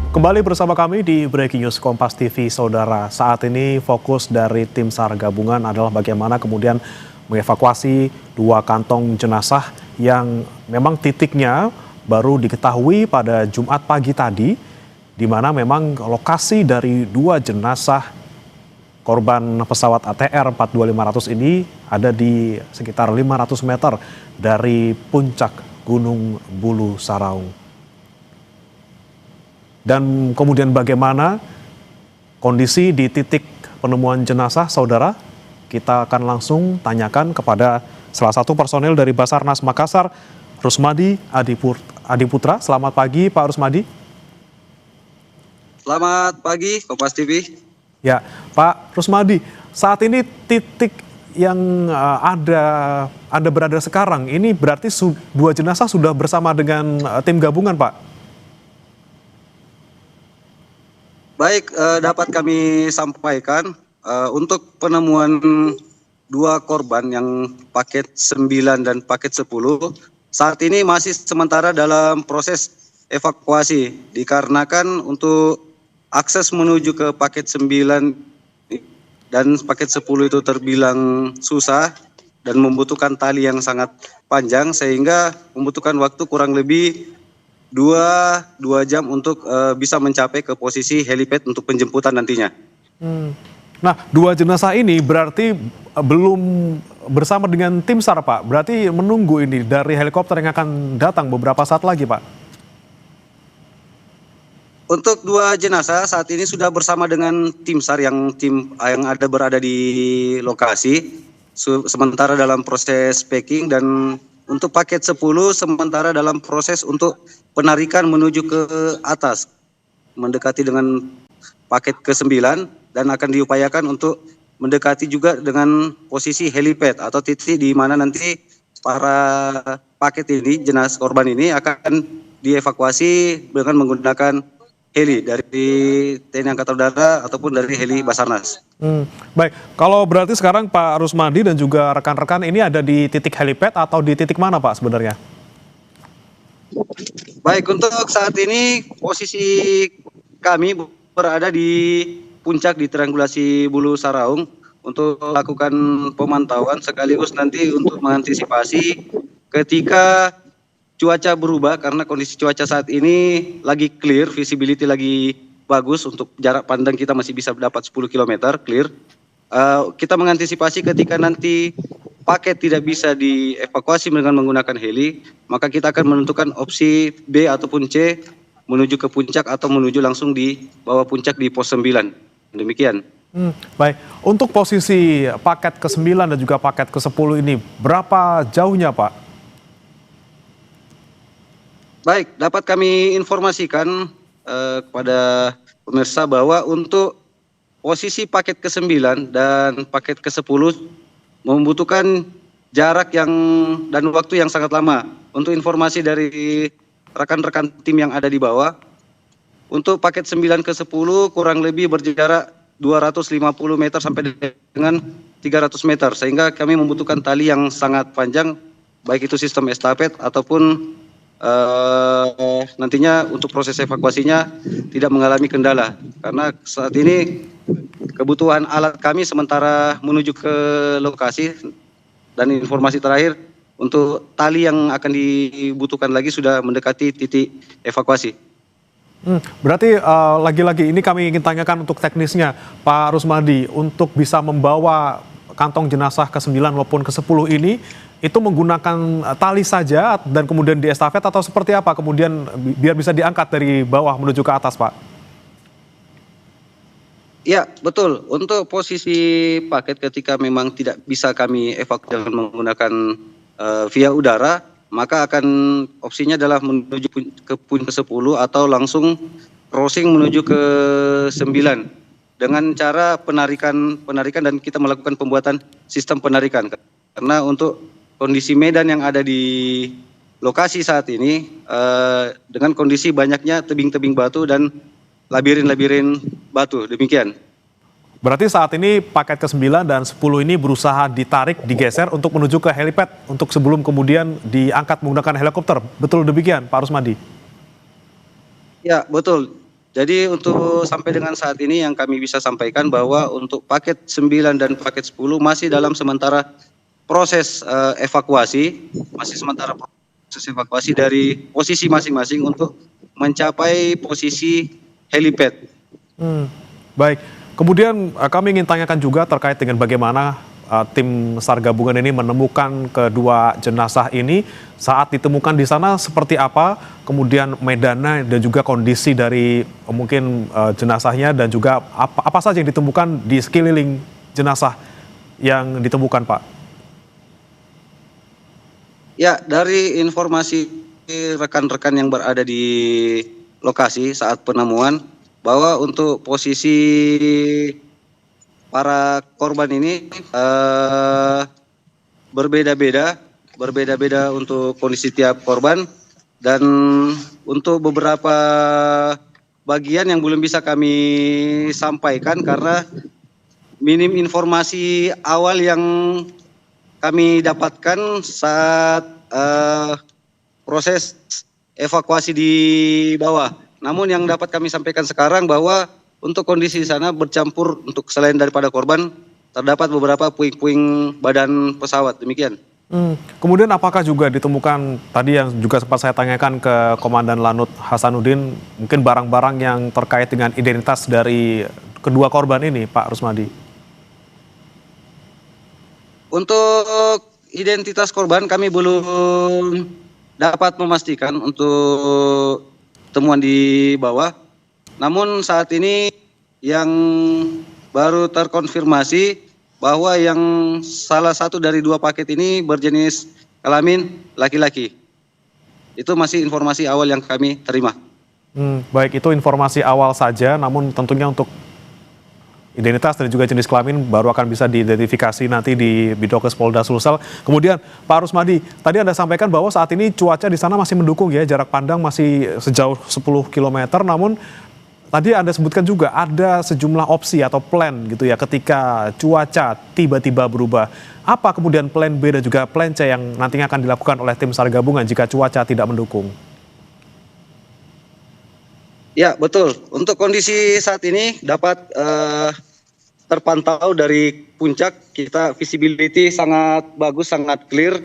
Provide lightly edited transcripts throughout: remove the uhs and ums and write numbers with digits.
Kembali bersama kami di Breaking News Kompas TV, Saudara. Saat ini fokus dari tim SAR gabungan adalah bagaimana kemudian mengevakuasi 2 kantong jenazah yang memang titiknya baru diketahui pada Jumat pagi tadi, di mana memang lokasi dari 2 jenazah korban pesawat ATR 42500 ini ada di sekitar 500 meter dari puncak Gunung Bulu Saraung. Dan kemudian bagaimana kondisi di titik penemuan jenazah, saudara? Kita akan langsung tanyakan kepada salah satu personil dari Basarnas Makassar, Rusmadi Adiputra. Selamat pagi, Pak Rusmadi. Selamat pagi, Kompas TV. Ya, Pak Rusmadi, saat ini titik yang Anda berada sekarang, ini berarti 2 jenazah sudah bersama dengan tim gabungan, Pak? Baik, dapat kami sampaikan untuk penemuan 2 korban yang paket 9 dan paket 10 saat ini masih sementara dalam proses evakuasi dikarenakan untuk akses menuju ke paket 9 dan paket 10 itu terbilang susah dan membutuhkan tali yang sangat panjang sehingga membutuhkan waktu kurang lebih 2 jam untuk bisa mencapai ke posisi helipad untuk penjemputan nantinya. Nah, 2 jenazah ini berarti belum bersama dengan tim SAR, Pak. Berarti menunggu ini dari helikopter yang akan datang beberapa saat lagi, Pak. Untuk 2 jenazah saat ini sudah bersama dengan tim SAR yang berada di lokasi sementara dalam proses packing, dan untuk paket 10 sementara dalam proses untuk penarikan menuju ke atas mendekati dengan paket ke-9 dan akan diupayakan untuk mendekati juga dengan posisi helipad atau titik di mana nanti para paket ini, jenazah korban ini akan dievakuasi dengan menggunakan heli dari TNI Angkatan Udara ataupun dari heli Basarnas. Baik, kalau berarti sekarang Pak Rusmadi dan juga rekan-rekan ini ada di titik helipad atau di titik mana, Pak, sebenarnya? Baik, untuk saat ini posisi kami berada di puncak di triangulasi Bulu Saraung untuk melakukan pemantauan sekaligus nanti untuk mengantisipasi ketika cuaca berubah, karena kondisi cuaca saat ini lagi clear, visibility lagi bagus, untuk jarak pandang kita masih bisa dapat 10 km clear. Kita mengantisipasi ketika nanti paket tidak bisa dievakuasi dengan menggunakan heli, maka kita akan menentukan opsi B ataupun C menuju ke puncak atau menuju langsung di bawah puncak di pos 9. Demikian. Baik, untuk posisi paket ke-9 dan juga paket ke-10 ini berapa jauhnya, Pak? Baik, dapat kami informasikan kepada pemirsa bahwa untuk posisi paket ke-9 dan paket ke-10 membutuhkan jarak yang dan waktu yang sangat lama. Untuk informasi dari rekan-rekan tim yang ada di bawah, untuk paket 9 ke 10 kurang lebih berjarak 250 meter sampai dengan 300 meter, sehingga kami membutuhkan tali yang sangat panjang, baik itu sistem estafet ataupun nantinya untuk proses evakuasinya tidak mengalami kendala, karena saat ini kebutuhan alat kami sementara menuju ke lokasi, dan informasi terakhir untuk tali yang akan dibutuhkan lagi sudah mendekati titik evakuasi. Berarti lagi-lagi ini kami ingin tanyakan untuk teknisnya, Pak Rusmadi, untuk bisa membawa kantong jenazah ke-9 maupun ke-10 ini, itu menggunakan tali saja dan kemudian diestafet atau seperti apa kemudian biar bisa diangkat dari bawah menuju ke atas, Pak? Ya, betul. Untuk posisi paket ketika memang tidak bisa kami evakuasi dengan menggunakan via udara, maka akan opsinya adalah menuju ke puncak 10 atau langsung crossing menuju ke 9 dengan cara penarikan dan kita melakukan pembuatan sistem penarikan. Karena untuk kondisi medan yang ada di lokasi saat ini dengan kondisi banyaknya tebing-tebing batu dan labirin-labirin batu, demikian. Berarti saat ini paket ke-9 dan 10 ini berusaha ditarik, digeser untuk menuju ke helipad untuk sebelum kemudian diangkat menggunakan helikopter. Betul demikian, Pak Rusmadi? Ya, betul. Jadi untuk sampai dengan saat ini yang kami bisa sampaikan bahwa untuk paket 9 dan paket 10 masih dalam sementara proses evakuasi, dari posisi masing-masing untuk mencapai posisi helipad. Baik, kemudian kami ingin tanyakan juga terkait dengan bagaimana tim SAR gabungan ini menemukan kedua jenazah ini. Saat ditemukan di sana seperti apa, kemudian medannya dan juga kondisi dari mungkin jenazahnya, dan juga apa saja yang ditemukan di sekeliling jenazah yang ditemukan, Pak? Ya, dari informasi rekan-rekan yang berada di lokasi saat penemuan, bahwa untuk posisi para korban ini berbeda-beda untuk kondisi tiap korban, dan untuk beberapa bagian yang belum bisa kami sampaikan karena minim informasi awal yang kami dapatkan saat proses evakuasi di bawah. Namun yang dapat kami sampaikan sekarang bahwa untuk kondisi di sana bercampur, untuk selain daripada korban, terdapat beberapa puing-puing badan pesawat, demikian. Kemudian apakah juga ditemukan, tadi yang juga sempat saya tanyakan ke Komandan Lanut Hasanuddin, mungkin barang-barang yang terkait dengan identitas dari kedua korban ini, Pak Rusmadi? Untuk identitas korban kami belum dapat memastikan untuk temuan di bawah. Namun saat ini yang baru terkonfirmasi bahwa yang salah satu dari dua paket ini berjenis kelamin laki-laki. Itu masih informasi awal yang kami terima. Baik, itu informasi awal saja, namun tentunya untuk identitas dan juga jenis kelamin baru akan bisa diidentifikasi nanti di Bidokes Polda Sulsel. Kemudian Pak Rusmadi, tadi Anda sampaikan bahwa saat ini cuaca di sana masih mendukung ya, jarak pandang masih sejauh 10 km, namun tadi Anda sebutkan juga ada sejumlah opsi atau plan gitu ya ketika cuaca tiba-tiba berubah. Apa kemudian plan B dan juga plan C yang nantinya akan dilakukan oleh tim SAR gabungan jika cuaca tidak mendukung? Ya, betul. Untuk kondisi saat ini dapat terpantau dari puncak, kita visibility sangat bagus, sangat clear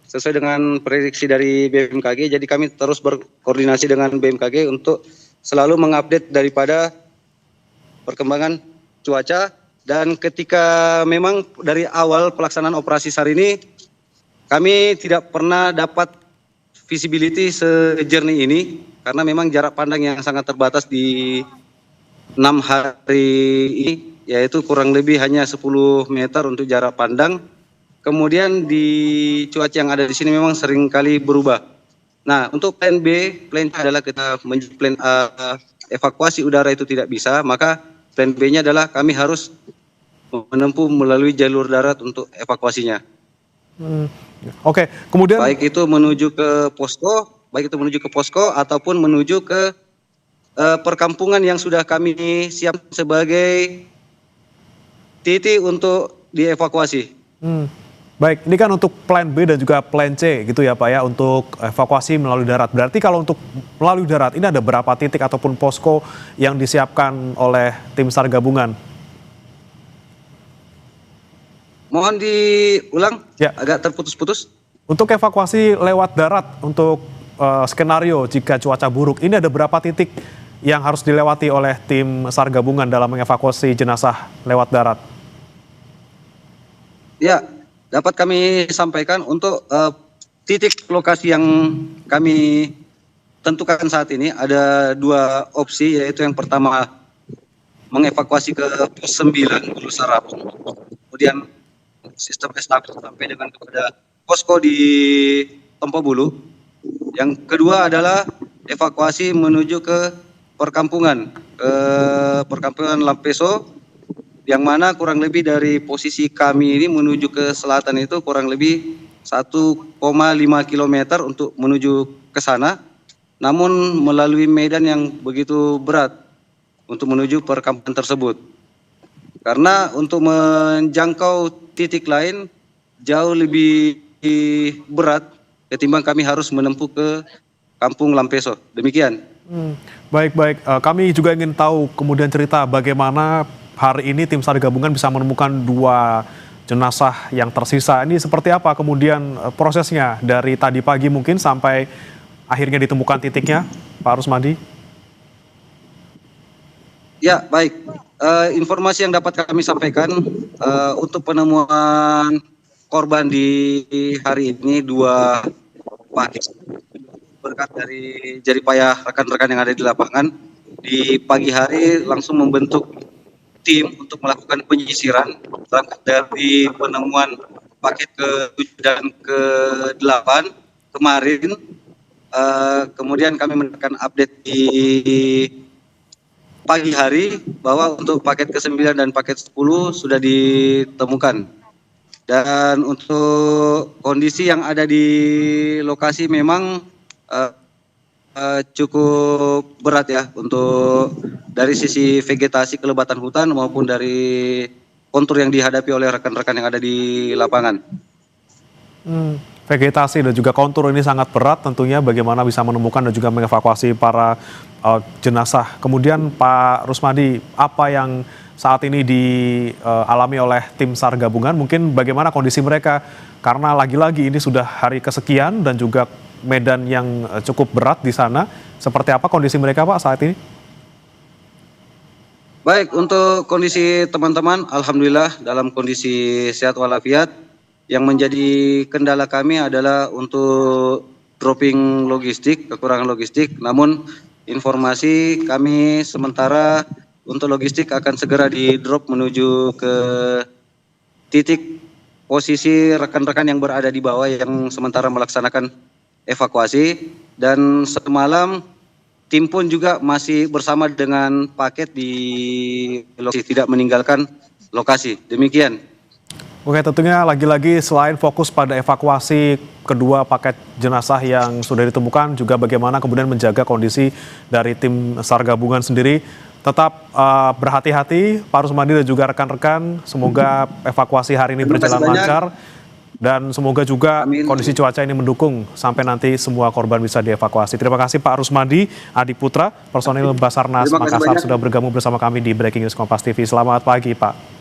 sesuai dengan prediksi dari BMKG. Jadi kami terus berkoordinasi dengan BMKG untuk selalu mengupdate daripada perkembangan cuaca. Dan ketika memang dari awal pelaksanaan operasi SAR ini, kami tidak pernah dapat visibility sejernih ini karena memang jarak pandang yang sangat terbatas di 6 hari ini, yaitu kurang lebih hanya 10 meter untuk jarak pandang. Kemudian di cuaca yang ada di sini memang sering kali berubah. Nah, untuk plan B, plan C adalah kita plan A, evakuasi udara itu tidak bisa, maka plan B-nya adalah kami harus menempuh melalui jalur darat untuk evakuasinya. Oke, kemudian baik itu menuju ke posko ataupun menuju ke perkampungan yang sudah kami siap sebagai titik untuk dievakuasi. Baik, ini kan untuk plan B dan juga plan C gitu ya Pak ya, untuk evakuasi melalui darat. Berarti kalau untuk melalui darat ini ada berapa titik ataupun posko yang disiapkan oleh tim SAR gabungan? Mohon diulang, ya, agak terputus-putus. Untuk evakuasi lewat darat, untuk skenario jika cuaca buruk, ini ada berapa titik yang harus dilewati oleh tim SAR gabungan dalam mengevakuasi jenazah lewat darat? Ya, dapat kami sampaikan untuk titik lokasi yang kami tentukan saat ini ada dua opsi, yaitu yang pertama mengevakuasi ke pos 9 Bulu Sarapung, kemudian sistem estafet sampai dengan kepada posko di Tompo Bulu. Yang kedua adalah evakuasi menuju ke perkampungan Lampeso, yang mana kurang lebih dari posisi kami ini menuju ke selatan itu kurang lebih 1,5 km untuk menuju ke sana, namun melalui medan yang begitu berat untuk menuju perkampungan tersebut. Karena untuk menjangkau titik lain jauh lebih berat ketimbang kami harus menempuh ke Kampung Lampeso. Demikian. Baik-baik, kami juga ingin tahu kemudian cerita bagaimana hari ini tim SAR gabungan bisa menemukan 2 jenazah yang tersisa. Ini seperti apa kemudian prosesnya dari tadi pagi mungkin sampai akhirnya ditemukan titiknya, Pak Rusmadi? Ya, baik. Informasi yang dapat kami sampaikan untuk penemuan korban di hari ini 2 pagi berkat dari jeripayah rekan-rekan yang ada di lapangan. Di pagi hari langsung membentuk tim untuk melakukan penyisiran berangkat dari penemuan paket ke-7 dan ke-8 kemarin. Kemudian kami mendapatkan update di pagi hari bahwa untuk paket ke-9 dan paket 10 sudah ditemukan. Dan untuk kondisi yang ada di lokasi memang cukup berat ya, untuk dari sisi vegetasi kelebatan hutan maupun dari kontur yang dihadapi oleh rekan-rekan yang ada di lapangan. Vegetasi dan juga kontur ini sangat berat tentunya, bagaimana bisa menemukan dan juga mengevakuasi para jenazah. Kemudian Pak Rusmadi, apa yang saat ini dialami oleh tim SAR gabungan, mungkin bagaimana kondisi mereka? Karena lagi-lagi ini sudah hari kesekian dan juga medan yang cukup berat di sana. Seperti apa kondisi mereka, Pak, saat ini? Baik, untuk kondisi teman-teman, alhamdulillah dalam kondisi sehat walafiat. Yang menjadi kendala kami adalah untuk dropping logistik, kekurangan logistik. Namun informasi kami sementara untuk logistik akan segera di-drop menuju ke titik posisi rekan-rekan yang berada di bawah yang sementara melaksanakan evakuasi. Dan semalam tim pun juga masih bersama dengan paket di lokasi, tidak meninggalkan lokasi. Demikian. Oke, tentunya lagi-lagi selain fokus pada evakuasi kedua paket jenazah yang sudah ditemukan, juga bagaimana kemudian menjaga kondisi dari tim SAR gabungan sendiri. Tetap berhati-hati, Pak Rusmadi dan juga rekan-rekan. Semoga evakuasi hari ini berjalan lancar. Dan semoga juga kondisi cuaca ini mendukung sampai nanti semua korban bisa dievakuasi. Terima kasih Pak Rusmadi Adiputra, personil Basarnas Makassar sudah bergabung bersama kami di Breaking News Kompas TV. Selamat pagi Pak.